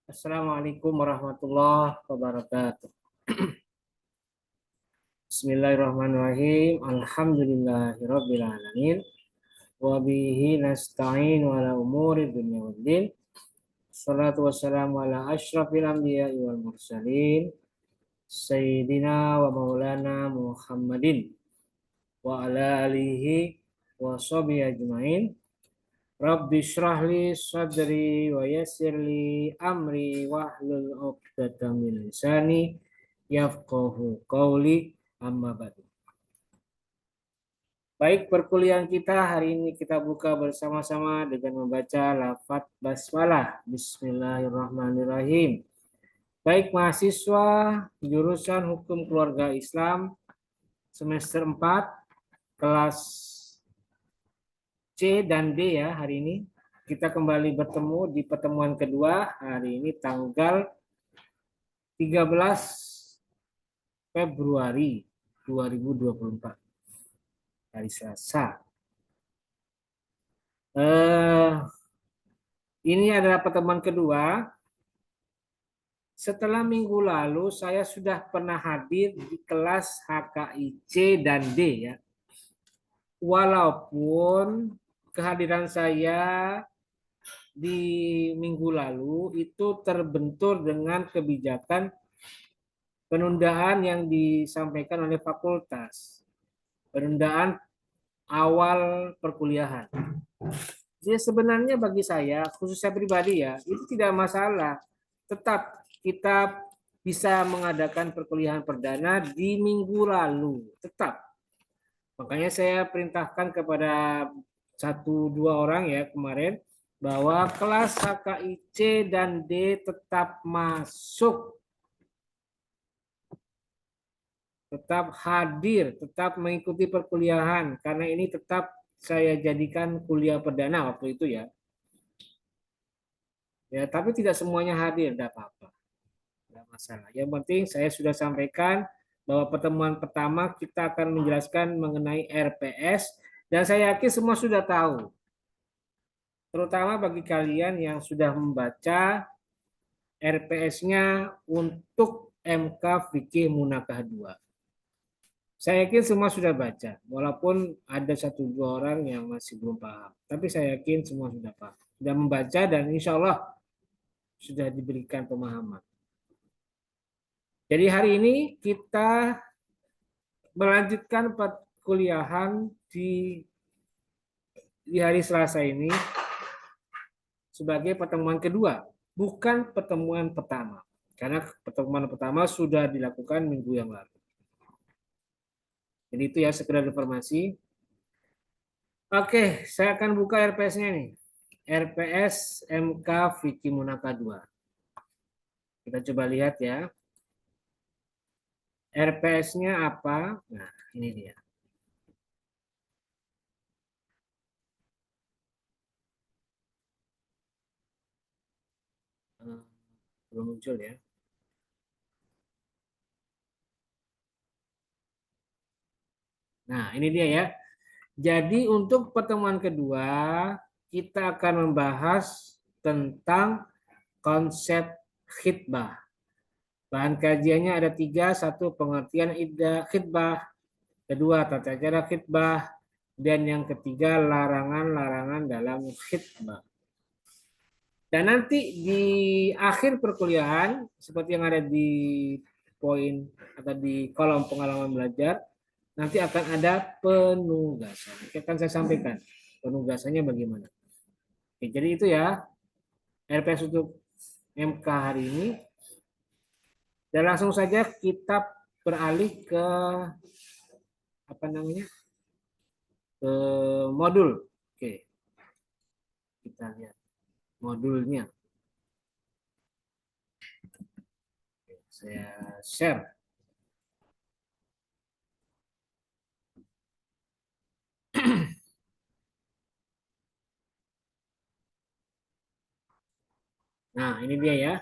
Assalamualaikum warahmatullahi wabarakatuh. Bismillahirrahmanirrahim. Alhamdulillahirabbil alamin. Wa bihi nasta'in ala umuri dunya waddin. Shalatu wassalamu ala asyrafil anbiya'i wal mursalin. Sayyidina wa maulana Muhammadin wa ala alihi wa sahbihi ajmain. Rabbi shrahli sadri wa yassirli amri wahlul 'uqdatam min lisani yafqahu qawli amma ba'du. Baik, perkuliahan kita hari ini kita buka bersama-sama dengan membaca lafaz basmalah. Bismillahirrahmanirrahim. Baik mahasiswa jurusan Hukum Keluarga Islam semester 4 kelas C dan D ya hari ini. Kita kembali bertemu di pertemuan kedua hari ini tanggal 13 Februari 2024 hari Selasa. Ini adalah pertemuan kedua. Setelah minggu lalu saya sudah pernah hadir di kelas HKIC dan D ya. Walaupun kehadiran saya di minggu lalu itu terbentur dengan kebijakan penundaan yang disampaikan oleh fakultas. Penundaan awal perkuliahan. Jadi sebenarnya bagi saya, khusus saya pribadi ya, itu tidak masalah. Tetap kita bisa mengadakan perkuliahan perdana di minggu lalu. Tetap. Makanya saya perintahkan kepada 1-2 orang ya kemarin, bahwa kelas HKIC dan D tetap masuk. Tetap hadir, tetap mengikuti perkuliahan. Karena ini tetap saya jadikan kuliah perdana waktu itu ya. Ya, tapi tidak semuanya hadir, tidak apa-apa. Tidak masalah. Yang penting saya sudah sampaikan bahwa pertemuan pertama kita akan menjelaskan mengenai RPS dan saya yakin semua sudah tahu. Terutama bagi kalian yang sudah membaca RPS-nya untuk MK Fikih Munakah 2. Saya yakin semua sudah baca, walaupun ada 1-2 orang yang masih belum paham. Tapi saya yakin semua sudah paham, sudah membaca dan insya Allah sudah diberikan pemahaman. Jadi hari ini kita melanjutkan perkuliahan di hari Selasa ini sebagai pertemuan kedua, bukan pertemuan pertama. Karena pertemuan pertama sudah dilakukan minggu yang lalu. Jadi itu ya sekedar informasi. Oke, saya akan buka RPS-nya nih. RPS MK Fikih Munakah 2. Kita coba lihat ya. RPS-nya apa? Nah, ini dia. Belum muncul ya. Nah, ini dia ya. Jadi untuk pertemuan kedua, kita akan membahas tentang konsep khitbah. Bahan kajiannya ada 3, 1 pengertian khitbah, kedua tata cara khitbah, dan yang ketiga larangan-larangan dalam khitbah. Dan nanti di akhir perkuliahan, seperti yang ada di poin atau di kolom pengalaman belajar, nanti akan ada penugasan. Akan saya sampaikan penugasannya bagaimana. Oke, jadi itu ya RPS untuk MK hari ini. Dan langsung saja kita beralih ke apa namanya? Ke modul. Oke. Kita lihat modulnya. Oke, saya share. Nah, ini dia ya.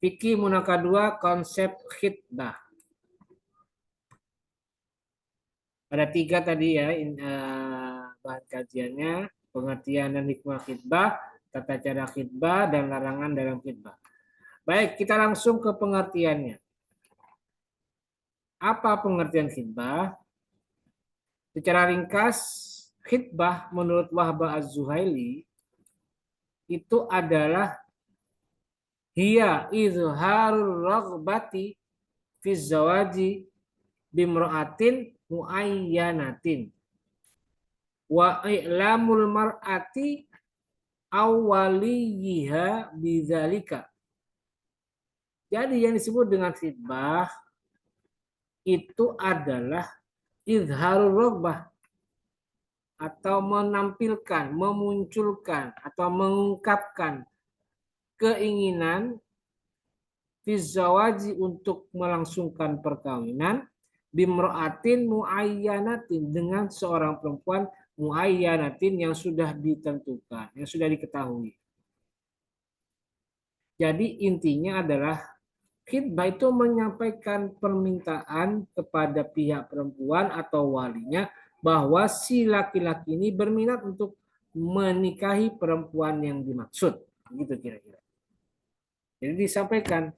Fikih Munakah 2 konsep khitbah. Ada 3 tadi ya bahan kajiannya, pengertian dan hikmah khitbah, tata cara khitbah dan larangan dalam khitbah. Baik, kita langsung ke pengertiannya. Apa pengertian khitbah? Secara ringkas, khitbah menurut Wahbah Az-Zuhaili itu adalah hiya izharur raghbati fi zawaji bimra'atin muayyanatin wa i'lamul mar'ati awwaliyiha bidzalika. Jadi yang disebut dengan khitbah itu adalah izharur raghbah atau menampilkan, memunculkan atau mengungkapkan keinginan fizawaji untuk melangsungkan perkawinan bimro'atin muayyanatin dengan seorang perempuan muayyanatin yang sudah ditentukan, yang sudah diketahui. Jadi intinya adalah khitbah itu menyampaikan permintaan kepada pihak perempuan atau walinya bahwa si laki-laki ini berminat untuk menikahi perempuan yang dimaksud. Gitu kira-kira. Jadi disampaikan.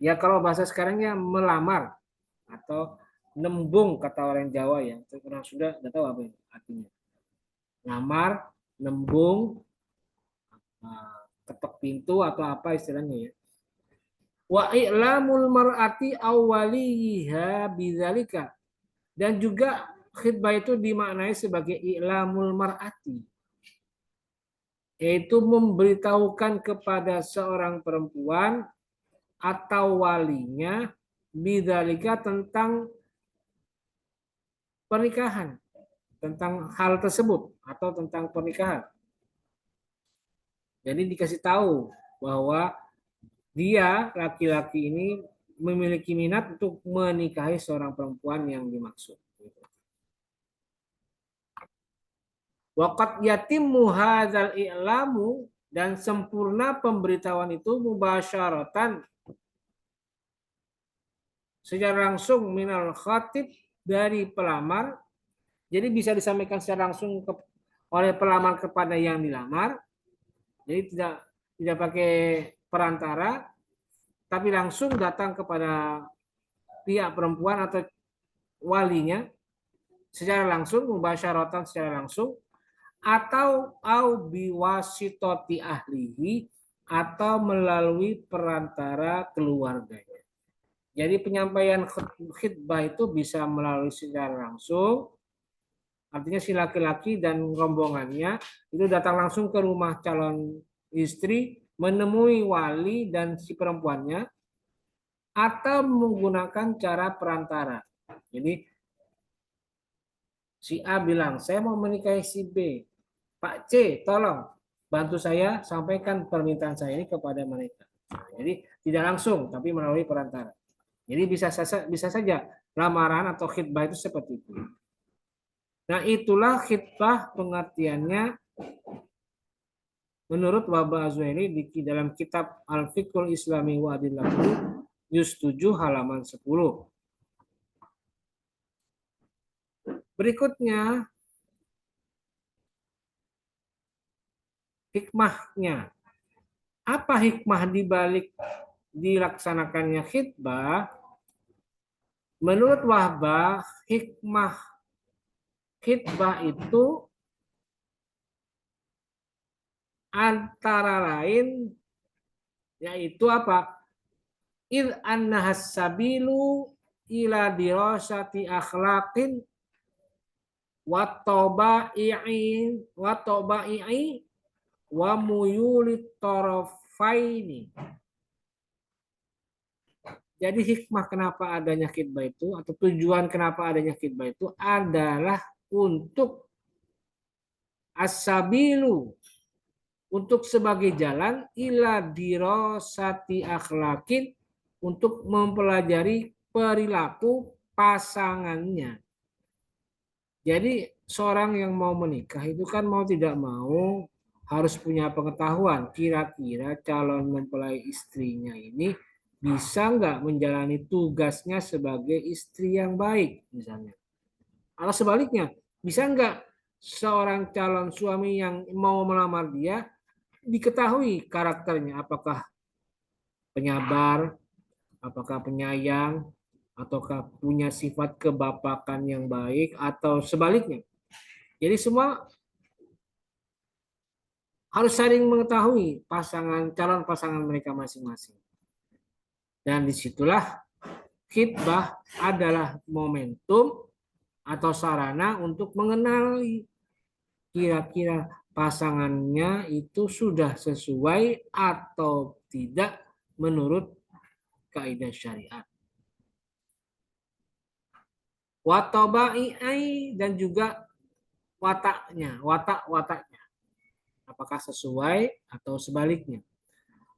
Ya kalau bahasa sekarangnya melamar atau nembung kata orang Jawa ya. Orang Sunda nggak tahu apa itu artinya. Ngamar, nembung, ketok pintu atau apa istilahnya ya. Wa i'lamul mar'ati awwaliha bidzalika. Dan juga khitbah itu dimaknai sebagai i'lamul mar'ati, yaitu memberitahukan kepada seorang perempuan atau walinya bidzalika tentang pernikahan, tentang hal tersebut atau tentang pernikahan. Jadi dikasih tahu bahwa dia laki-laki ini memiliki minat untuk menikahi seorang perempuan yang dimaksud. Waqad yatimmu hadzal i'lamu dan sempurna pemberitahuan itu mubasyaratan secara langsung minal khatib dari pelamar. Jadi bisa disampaikan secara langsung oleh pelamar kepada yang dilamar. Jadi tidak pakai perantara, tapi langsung datang kepada pihak perempuan atau walinya secara langsung, mubasyaratan secara langsung, atau biwasitoti ahlihi atau melalui perantara keluarganya. Jadi penyampaian khitbah itu bisa melalui secara langsung, artinya si laki-laki dan rombongannya itu datang langsung ke rumah calon istri, menemui wali dan si perempuannya, atau menggunakan cara perantara. Jadi si A bilang, saya mau menikahi si B. Pak C, tolong bantu saya sampaikan permintaan saya ini kepada mereka. Nah, jadi tidak langsung, tapi melalui perantara. Jadi bisa saja lamaran atau khitbah itu seperti itu. Nah, itulah khitbah pengertiannya menurut Wahbah Az-Zuhaili di dalam kitab Al-Fiqhul Islami wa Adillatuhu juz 7 halaman 10. Berikutnya hikmahnya. Apa hikmah dibalik dilaksanakannya khitbah? Menurut Wahbah, hikmah khitbah itu antara lain yaitu apa? Id annahas sabilu ila dirasati akhlaqin wa tabai'i wa muyulit tarafaini. Jadi hikmah kenapa adanya khitbah itu atau tujuan kenapa adanya khitbah itu adalah untuk as-sabilu, untuk sebagai jalan ila dirasati akhlaqin, untuk mempelajari perilaku pasangannya. Jadi seorang yang mau menikah itu kan mau tidak mau harus punya pengetahuan kira-kira calon mempelai istrinya ini bisa nggak menjalani tugasnya sebagai istri yang baik misalnya. Atau sebaliknya, bisa nggak seorang calon suami yang mau melamar dia diketahui karakternya, apakah penyabar, apakah penyayang, ataukah punya sifat kebapakan yang baik, atau sebaliknya. Jadi semua harus saling mengetahui calon pasangan mereka masing-masing. Dan disitulah khitbah adalah momentum atau sarana untuk mengenali kira-kira pasangannya itu sudah sesuai atau tidak menurut kaidah syariat. Watabai dan juga wataknya. Apakah sesuai atau sebaliknya.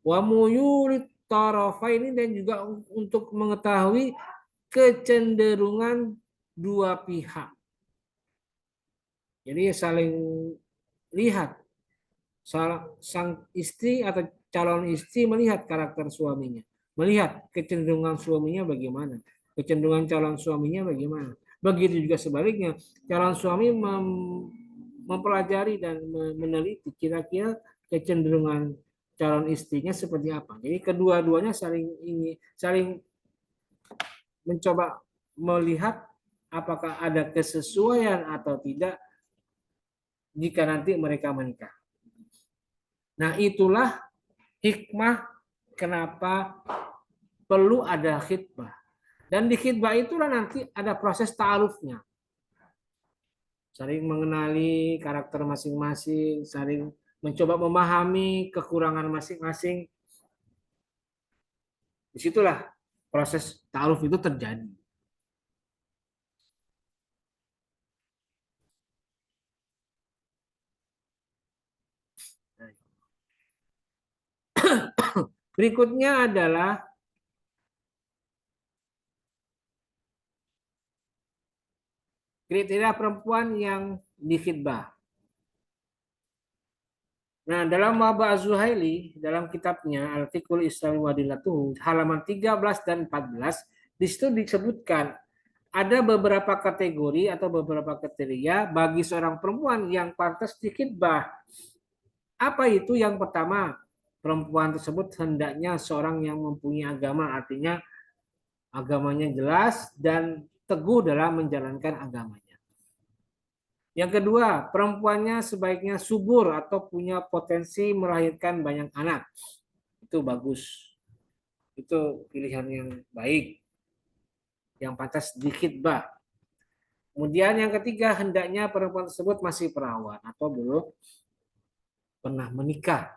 Wa muyurit tarafaini dan juga untuk mengetahui kecenderungan dua pihak. Jadi saling lihat sang istri atau calon istri melihat karakter suaminya, melihat kecenderungan suaminya bagaimana, kecenderungan calon suaminya bagaimana. Begitu juga sebaliknya, calon suami mempelajari dan meneliti kira-kira kecenderungan calon istrinya seperti apa. Jadi kedua-duanya saling mencoba melihat apakah ada kesesuaian atau tidak jika nanti mereka menikah. Nah, itulah hikmah kenapa perlu ada khitbah. Dan di khitbah itulah nanti ada proses ta'arufnya. Saling mengenali karakter masing-masing, saling mencoba memahami kekurangan masing-masing. Disitulah proses ta'aruf itu terjadi. Berikutnya adalah kriteria perempuan yang dikhitbah. Nah, dalam Wabah Az-Zuhaili, dalam kitabnya Al-Fiqhul Islami Wadilatuhu, halaman 13 dan 14, di situ disebutkan ada beberapa kategori atau beberapa kriteria bagi seorang perempuan yang pantas dikhitbah. Apa itu? Yang pertama, perempuan tersebut hendaknya seorang yang mempunyai agama, artinya agamanya jelas dan teguh dalam menjalankan agamanya. Yang kedua, perempuannya sebaiknya subur atau punya potensi melahirkan banyak anak. Itu bagus. Itu pilihan yang baik. Yang pantas dikhitbah. Kemudian yang ketiga, hendaknya perempuan tersebut masih perawan atau belum pernah menikah.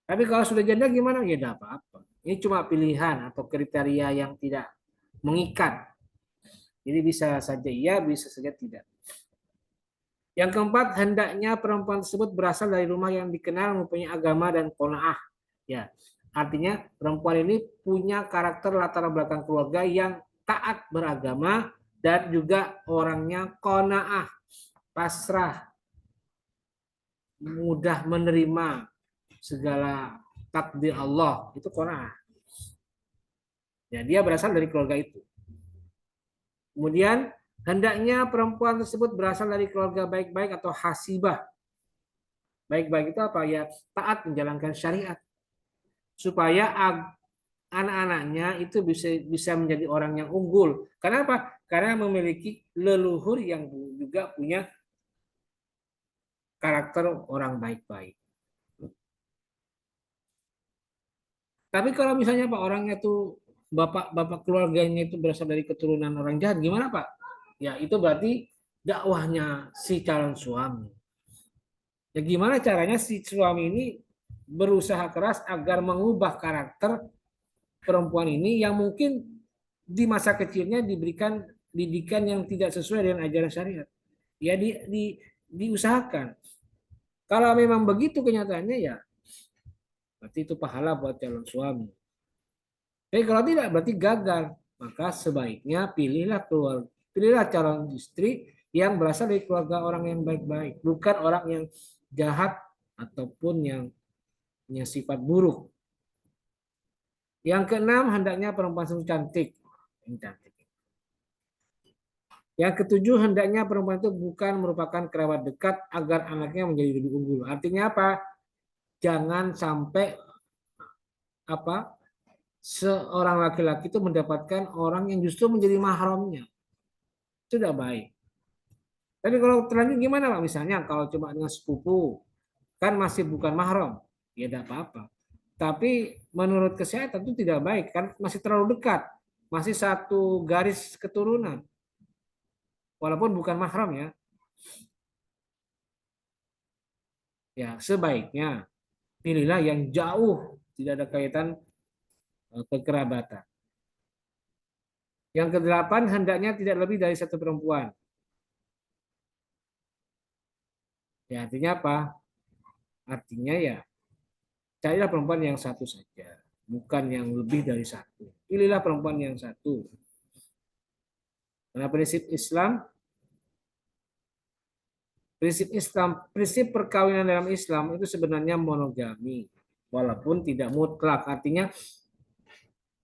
Tapi kalau sudah janda gimana? Ya tidak apa-apa. Ini cuma pilihan atau kriteria yang tidak mengikat. Jadi bisa saja iya, bisa saja tidak. Yang keempat, hendaknya perempuan tersebut berasal dari rumah yang dikenal mempunyai agama dan qanaah. Ya, artinya perempuan ini punya karakter latar belakang keluarga yang taat beragama dan juga orangnya qanaah, pasrah, mudah menerima segala takdir Allah. Itu qanaah. Ya, dia berasal dari keluarga itu. Kemudian hendaknya perempuan tersebut berasal dari keluarga baik-baik atau hasibah. Baik-baik itu apa ya? Taat menjalankan syariat. Supaya anak-anaknya itu bisa menjadi orang yang unggul. Kenapa? Karena memiliki leluhur yang juga punya karakter orang baik-baik. Tapi kalau misalnya Pak orangnya tuh bapak keluarganya itu berasal dari keturunan orang jahat, gimana Pak? Ya itu berarti dakwahnya si calon suami. Ya gimana caranya si suami ini berusaha keras agar mengubah karakter perempuan ini yang mungkin di masa kecilnya diberikan didikan yang tidak sesuai dengan ajaran syariat. Ya diusahakan. Kalau memang begitu kenyataannya ya berarti itu pahala buat calon suami. Tapi kalau tidak berarti gagal. Maka sebaiknya pilihlah calon istri yang berasal dari keluarga orang yang baik-baik, bukan orang yang jahat ataupun yang punya sifat buruk. Yang keenam, hendaknya perempuan itu cantik. Yang ketujuh, hendaknya perempuan itu bukan merupakan kerabat dekat agar anaknya menjadi lebih unggul. Artinya apa? jangan sampai seorang laki-laki itu mendapatkan orang yang justru menjadi mahramnya. Itu tidak baik. Tapi kalau terlanjur gimana Pak? Misalnya kalau cuma dengan sepupu, kan masih bukan mahram, ya tidak apa-apa. Tapi menurut kesehatan itu tidak baik, kan masih terlalu dekat, masih satu garis keturunan, walaupun bukan mahram ya. Ya sebaiknya pilihlah yang jauh, tidak ada kaitan kekerabatan. Yang kedelapan, hendaknya tidak lebih dari satu perempuan. Ya artinya apa? Artinya ya carilah perempuan yang satu saja, bukan yang lebih dari satu. Pilihlah perempuan yang satu. Karena prinsip perkawinan dalam Islam itu sebenarnya monogami, walaupun tidak mutlak. Artinya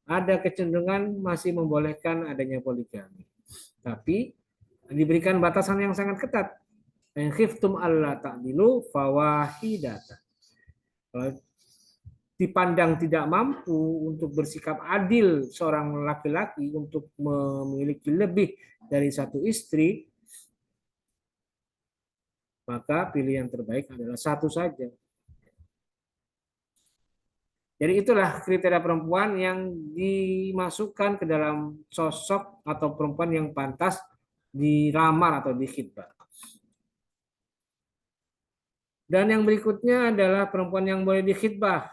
ada kecenderungan masih membolehkan adanya poligami. Tapi diberikan batasan yang sangat ketat. In khiftum alla ta'dilu fawahidatan. Kalau dipandang tidak mampu untuk bersikap adil seorang laki-laki untuk memiliki lebih dari satu istri, maka pilihan terbaik adalah satu saja. Jadi itulah kriteria perempuan yang dimasukkan ke dalam sosok atau perempuan yang pantas dilamar atau dikhitbah. Dan yang berikutnya adalah perempuan yang boleh dikhitbah.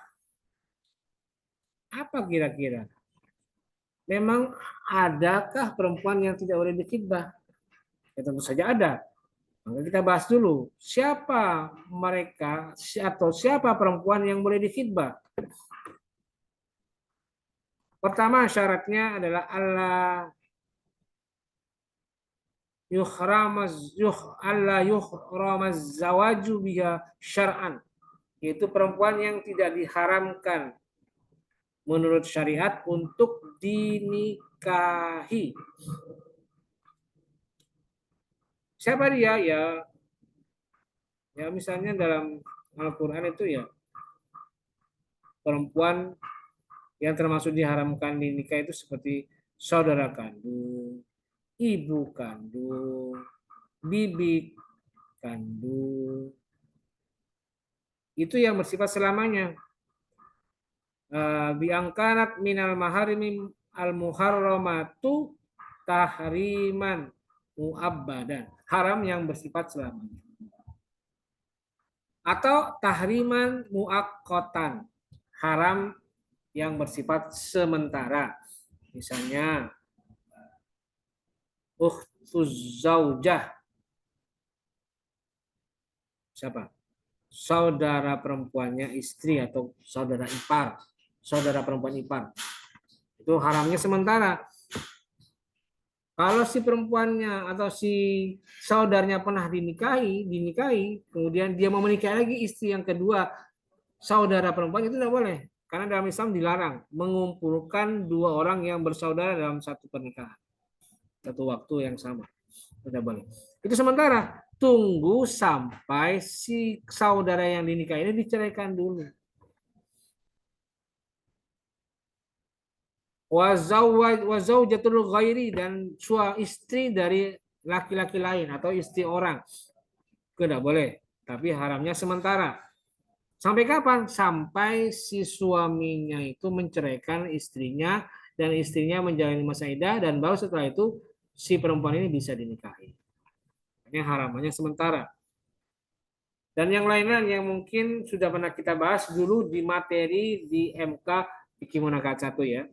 Apa kira-kira? Memang adakah perempuan yang tidak boleh dikhitbah? Ya tentu saja ada. Maka kita bahas dulu, siapa mereka atau siapa perempuan yang boleh dikhitbah? Pertama syaratnya adalah Allah yuhramaz zawaju biha syar'an, yaitu perempuan yang tidak diharamkan menurut syariat untuk dinikahi. Siapa dia? Ya misalnya dalam Al-Qur'an itu ya perempuan yang termasuk diharamkan dinikah itu seperti saudara kandung, ibu kandung, bibi kandung. Itu yang bersifat selamanya. Biangkanat minal maharimi al muharramatu tahriman muabbadan. Haram yang bersifat selamanya. Atau tahriman muaqqatan. Haram yang bersifat sementara. Misalnya ukhtuz zaujah. Siapa? Saudara perempuannya istri atau saudara ipar, saudara perempuan ipar. Itu haramnya sementara. Kalau si perempuannya atau si saudaranya pernah dinikahi, kemudian dia mau menikahi lagi istri yang kedua, saudara perempuan itu tidak boleh. Karena dalam Islam dilarang mengumpulkan dua orang yang bersaudara dalam satu pernikahan. Satu waktu yang sama. Tidak boleh. Itu sementara. Tunggu sampai si saudara yang dinikahi ini diceraikan dulu. Wazaujatul ghairi, dan istri dari laki-laki lain atau istri orang. Tidak boleh. Tapi haramnya sementara. Sampai kapan? Sampai si suaminya itu menceraikan istrinya dan istrinya menjalani masa iddah, dan baru setelah itu si perempuan ini bisa dinikahi. Ini haramannya sementara. Dan yang lainnya yang mungkin sudah pernah kita bahas dulu di materi di MK Fikih Munakat 1 ya.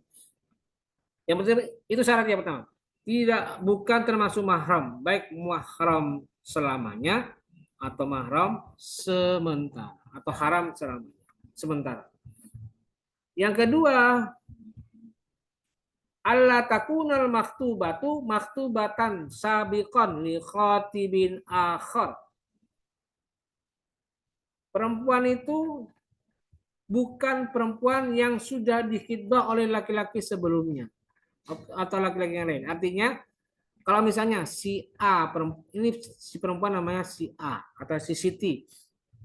Yang penting itu syaratnya pertama. Bukan termasuk mahram, baik mahram selamanya atau mahram sementara atau haram sementara. Yang kedua, Allah takunal maktubatan sabiqan li khatibin akhar. Perempuan itu bukan perempuan yang sudah dikhitbah oleh laki-laki sebelumnya atau laki-laki yang lain. Artinya kalau misalnya si A, ini si perempuan namanya si A atau si Siti.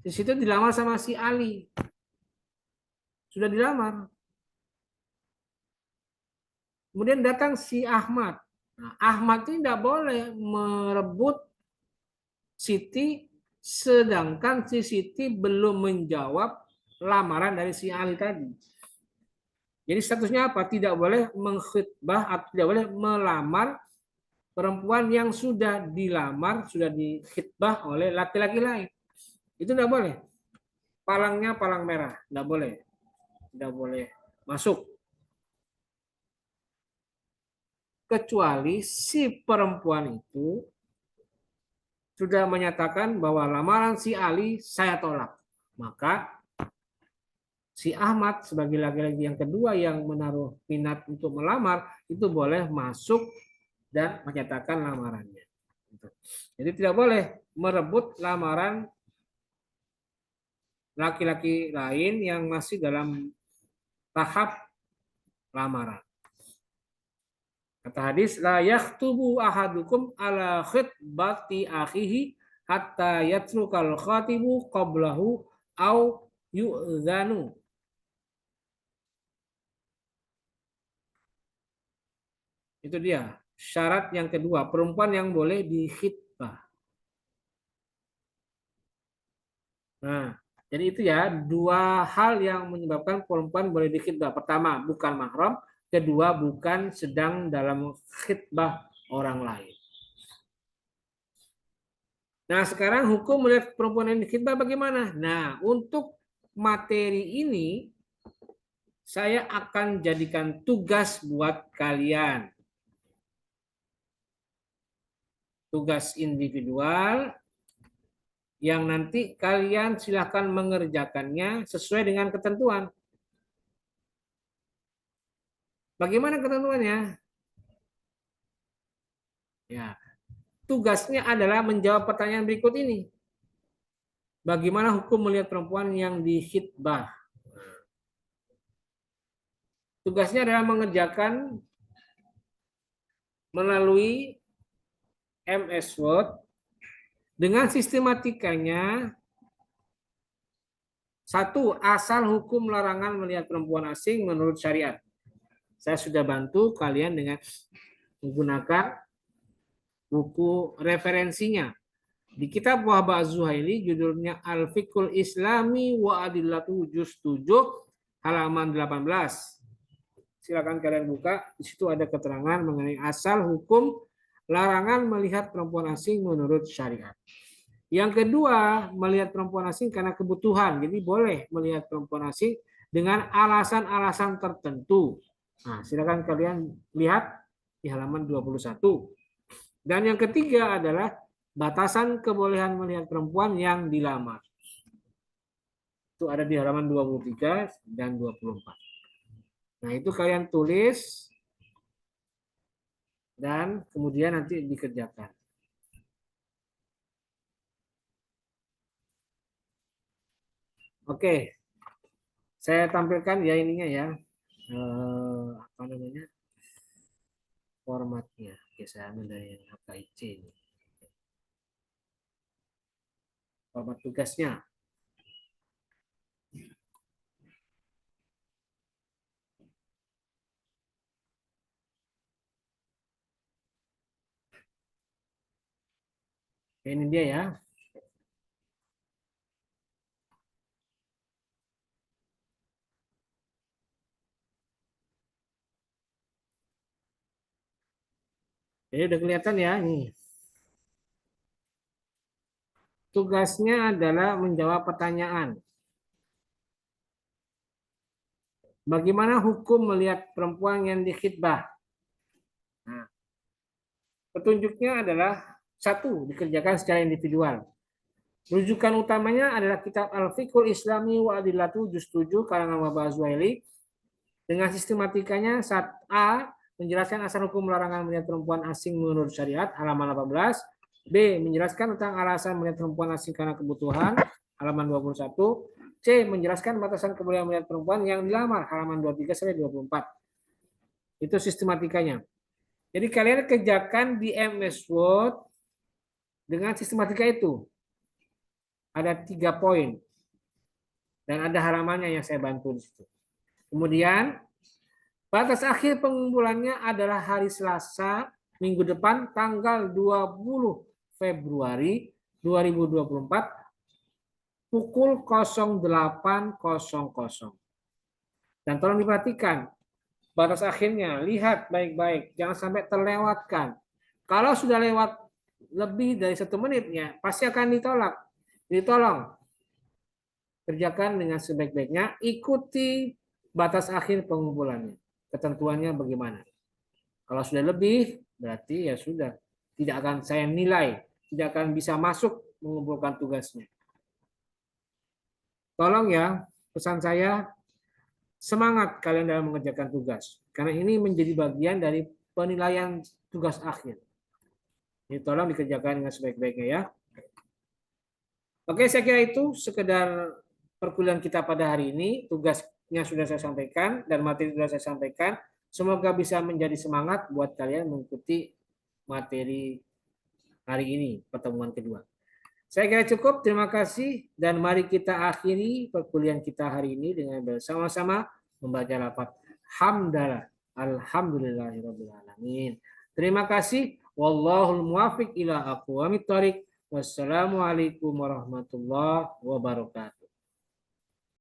Si Siti dilamar sama si Ali. sudah dilamar. Kemudian datang si Ahmad. Nah, Ahmad ini tidak boleh merebut Siti sedangkan si Siti belum menjawab lamaran dari si Ali tadi. Jadi statusnya apa? Tidak boleh mengkhitbah atau tidak boleh melamar perempuan yang sudah dilamar, sudah dikhitbah oleh laki-laki lain. Itu tidak boleh. Palangnya palang merah, tidak boleh. Tidak boleh masuk. Kecuali si perempuan itu sudah menyatakan bahwa lamaran si Ali saya tolak. Maka si Ahmad sebagai laki-laki yang kedua yang menaruh minat untuk melamar itu boleh masuk dan menyatakan lamarannya. Jadi tidak boleh merebut lamaran laki-laki lain yang masih dalam tahap lamaran. Kata hadis, la yaktubu ahadukum ala khitbati akhihi hatta yatrukal khatibu qablahu au yu'zanu. Itu dia. Syarat yang kedua, perempuan yang boleh dikhitbah. Nah, jadi itu ya, dua hal yang menyebabkan perempuan boleh dikhitbah. Pertama, bukan mahram. Kedua, bukan sedang dalam khitbah orang lain. Nah, sekarang hukum melihat perempuan yang dikhitbah bagaimana? Nah, untuk materi ini, saya akan jadikan tugas buat kalian. Tugas individual yang nanti kalian silahkan mengerjakannya sesuai dengan ketentuan. Bagaimana ketentuannya? Ya, tugasnya adalah menjawab pertanyaan berikut ini. Bagaimana hukum melihat perempuan yang dikhitbah? Tugasnya adalah mengerjakan melalui MS Word dengan sistematikanya. Satu, asal hukum larangan melihat perempuan asing menurut syariat. Saya sudah bantu kalian dengan menggunakan buku referensinya. Di kitab Wahbah Az-Zuhaili judulnya Al-Fiqhul Islami wa Adillatu Juz 7 halaman 18. Silakan kalian buka, di situ ada keterangan mengenai asal hukum larangan melihat perempuan asing menurut syariat. Yang kedua, melihat perempuan asing karena kebutuhan. Jadi boleh melihat perempuan asing dengan alasan-alasan tertentu. Nah, silakan kalian lihat di halaman 21. Dan yang ketiga adalah batasan kebolehan melihat perempuan yang dilamar. Itu ada di halaman 23 dan 24. Nah, itu kalian tulis dan kemudian nanti dikerjakan. Oke, saya tampilkan ya ininya ya, apa namanya, formatnya. Oke, saya ambil dari yang HKIC ini. Format tugasnya. Ini dia ya. Jadi udah kelihatan ya nih. Tugasnya adalah menjawab pertanyaan. Bagaimana hukum melihat perempuan yang dikhitbah? Nah, petunjuknya adalah satu, dikerjakan secara individual. Rujukan utamanya adalah kitab Al-Fiqhul Islami wa Adillatu Juz 7 karangan Wahbah Az-Zuhaili. Dengan sistematikanya, saat A menjelaskan asal hukum larangan melihat perempuan asing menurut syariat halaman 18. B menjelaskan tentang alasan melihat perempuan asing karena kebutuhan halaman 21. C menjelaskan batasan kebolehan melihat perempuan yang dilamar halaman 23 sampai 24. Itu sistematikanya. Jadi kalian kerjakan di MS Word dengan sistematika itu. Ada 3 poin dan ada halamannya yang saya bantu di situ. Kemudian batas akhir pengumpulannya adalah hari Selasa minggu depan tanggal 20 Februari 2024 pukul 08.00. Dan tolong diperhatikan batas akhirnya, lihat baik-baik, jangan sampai terlewatkan. Kalau sudah lewat lebih dari 1 menit ya pasti akan ditolak. Jadi tolong kerjakan dengan sebaik-baiknya, ikuti batas akhir pengumpulannya. Ketentuannya bagaimana? Kalau sudah lebih, berarti ya sudah. Tidak akan saya nilai, tidak akan bisa masuk mengumpulkan tugasnya. Tolong ya, pesan saya, semangat kalian dalam mengerjakan tugas. Karena ini menjadi bagian dari penilaian tugas akhir. Jadi tolong dikerjakan dengan sebaik-baiknya ya. Oke, saya kira itu sekedar perkuliahan kita pada hari ini. Tugasnya sudah saya sampaikan dan materi sudah saya sampaikan. Semoga bisa menjadi semangat buat kalian mengikuti materi hari ini, pertemuan kedua. Saya kira cukup, terima kasih. Dan mari kita akhiri perkuliahan kita hari ini dengan bersama-sama membaca lafaz hamdalah. Alhamdulillahirabbil alamin. Terima kasih. Wallahul muwaffiq ila aqwamit thoriq. Wassalamualaikum warahmatullahi wabarakatuh.